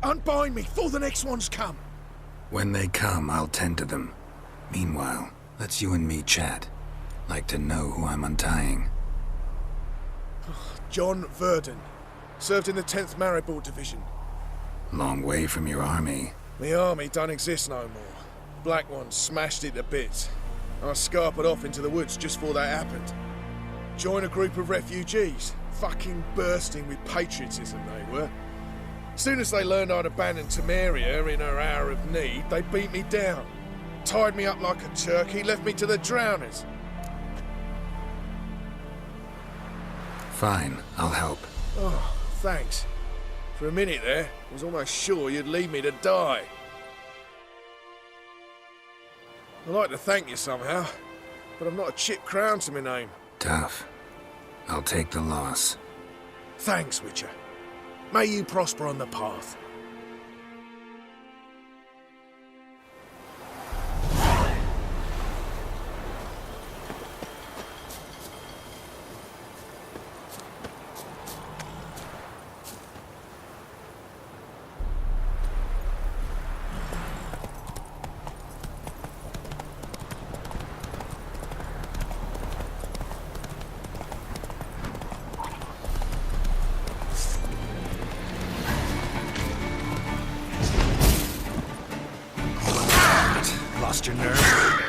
Unbind me before the next ones come. When they come, I'll tend to them. Meanwhile, let's you and me chat. Like to know who I'm untying. John Verdon. Served in the 10th Maribor Division. Long way from your army. The army don't exist no more. Black Ones smashed it to bits. I scarpered off into the woods just before that happened. Joined a group of refugees. Fucking bursting with patriotism they were. Soon as they learned I'd abandoned Temeria in her hour of need, they beat me down. Tied me up like a turkey, left me to the drowners. Fine, I'll help. Oh, thanks. For a minute there, I was almost sure you'd leave me to die. I'd like to thank you somehow, but I've not a chip crown to my name. Tough. I'll take the loss. Thanks, Witcher. May you prosper on the path. Lost your nerve?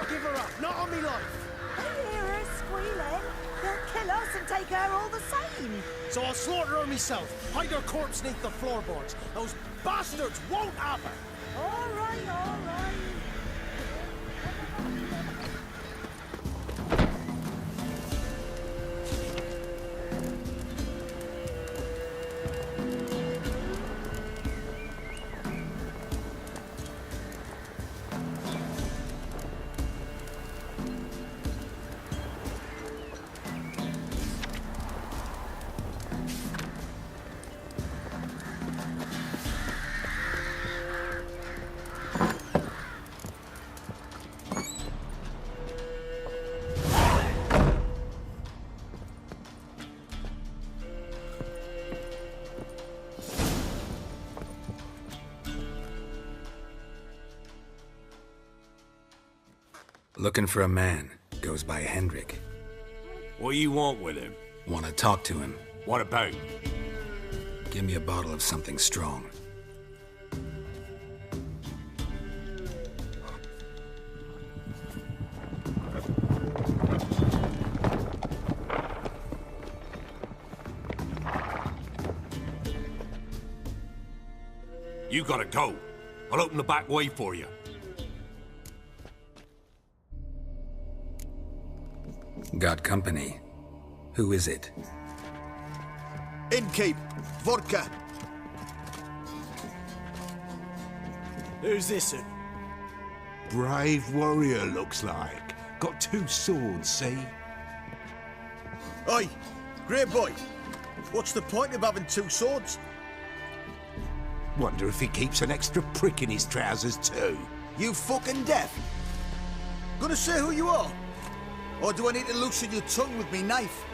Give her up, not on me life. I hear her squealing. They'll kill us and take her all the same. So I'll slaughter her myself, hide her corpse neath the floorboards. Those bastards won't have her. All right, all right. Looking for a man. Goes by Hendrik. What you want with him? Want to talk to him. What about? Give me a bottle of something strong. You gotta go. I'll open the back way for you. Got company. Who is it? Innkeep, vodka. Who's this? Brave warrior, looks like. Got 2 swords, see? Oi, great boy. What's the point of having 2 swords? Wonder if he keeps an extra prick in his trousers too. You fucking deaf? Gonna say who you are? Or do I need to loosen your tongue with me knife?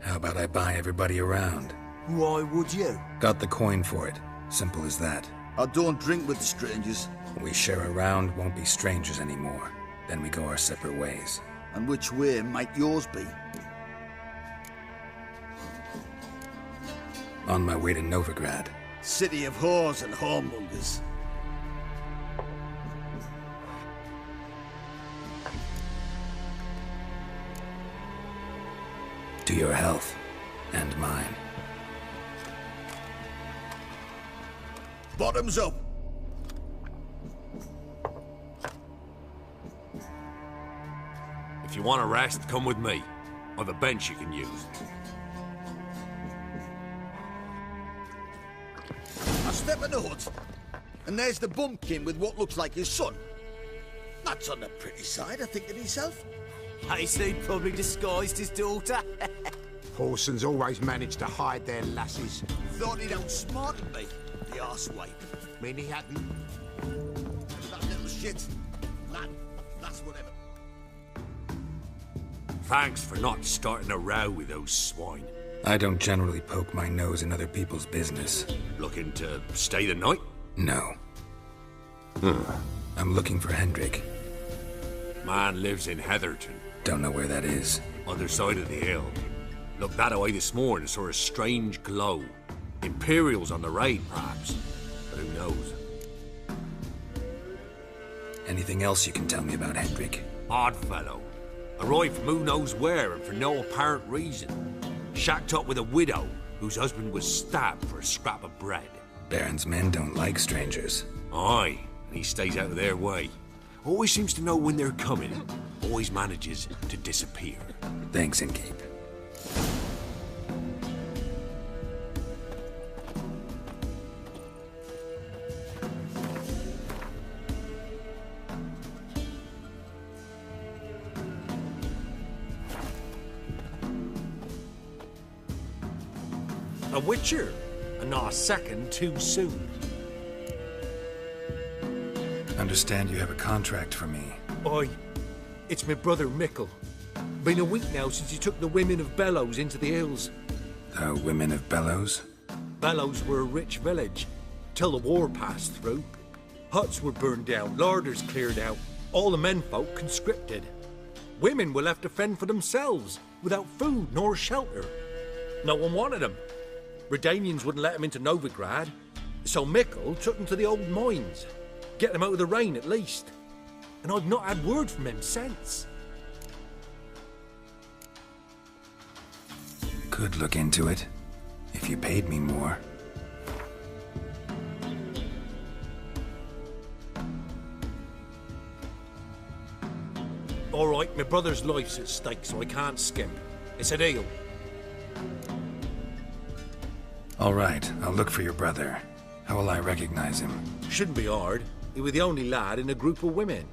How about I buy everybody around? Why would you? Got the coin for it. Simple as that. I don't drink with strangers. We share around, won't be strangers anymore. Then we go our separate ways. And which way might yours be? On my way to Novigrad. City of whores and whoremongers. To your health. And mine. Bottoms up! If you want a rest, come with me. I've a bench you can use. I step in the hut, and there's the bumpkin with what looks like his son. That's on the pretty side, I think to myself. I say probably disguised his daughter. Horsons always manage to hide their lasses. Thought he'd outsmarted me, the arsewipe. Mean he hadn't. That little shit. Lad, that's whatever. Thanks for not starting a row with those swine. I don't generally poke my nose in other people's business. Looking to stay the night? No. I'm looking for Hendrik. Man lives in Heatherton, Don't know where that is. other side of the hill. Looked that away this morning, saw a strange glow. Imperials on the raid, perhaps. But who knows? Anything else you can tell me about Hendrik? Odd fellow. Arrived from who knows where and for no apparent reason. Shacked up with a widow whose husband was stabbed for a scrap of bread. Baron's men don't like strangers. Aye, and he stays out of their way. Always seems to know when they're coming. Always manages to disappear. Thanks, Innkeep. A witcher, and not a second too soon. Understand you have a contract for me. Oi, it's my brother Mickle. Been a week now since he took the women of Bellows into the hills. The women of Bellows? Bellows were a rich village, till the war passed through. Huts were burned down, larders cleared out, all the menfolk conscripted. Women were left to fend for themselves, without food nor shelter. No one wanted them. Redanians wouldn't let them into Novigrad, so Mickle took them to the old mines. Get them out of the rain at least. And I've not had word from him since. Could look into it. If you paid me more. All right, my brother's life's at stake, so I can't skimp. It's a deal. All right, I'll look for your brother. How will I recognize him? Shouldn't be hard. He was the only lad in a group of women.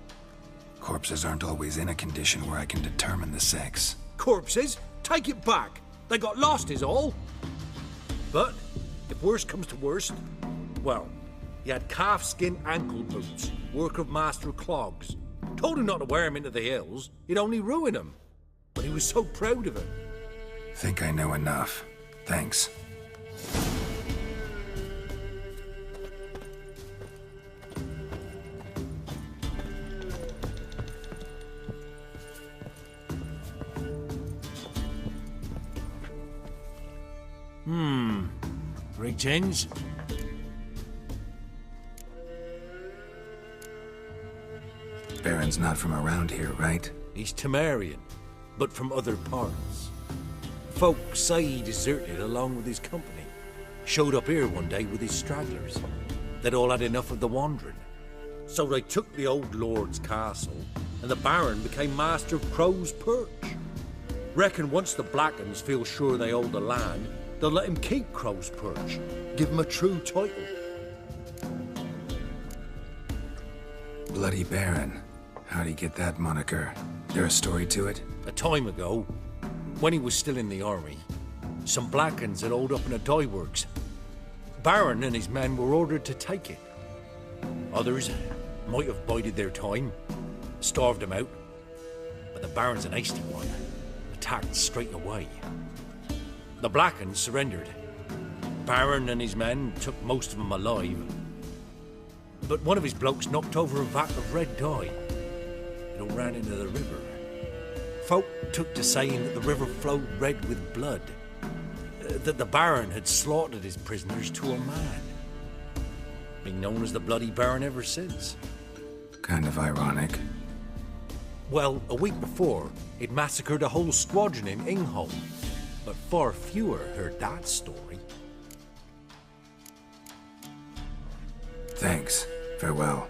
Corpses aren't always in a condition where I can determine the sex. Corpses? Take it back. They got lost is all. But, if worst comes to worst, well, he had calfskin ankle boots, work of Master Clogs. Told him not to wear him into the hills, he'd only ruin him. But he was so proud of it. Think I know enough. Thanks. Greetings. Baron's not from around here, right? He's Temerian, but from other parts. Folk say he deserted along with his company. Showed up here one day with his stragglers. They'd all had enough of the wandering. So they took the old lord's castle, and the Baron became master of Crow's Perch. Reckon once the Blackens feel sure they hold the land, they'll let him keep Crow's Perch, give him a true title. Bloody Baron. How'd he get that moniker? There a story to it? A time ago, when he was still in the army, some Blackens had holed up in a dye works. Baron and his men were ordered to take it. Others might have bided their time, starved them out, but the Baron's an hasty one, attacked straight away. The Blackens surrendered. Baron and his men took most of them alive, but one of his blokes knocked over a vat of red dye. It all ran into the river. Folk took to saying that the river flowed red with blood, that the Baron had slaughtered his prisoners to a man. Been known as the Bloody Baron ever since. Kind of ironic. Well, a week before, it massacred a whole squadron in Ingholm, but far fewer heard that story. Thanks. Farewell.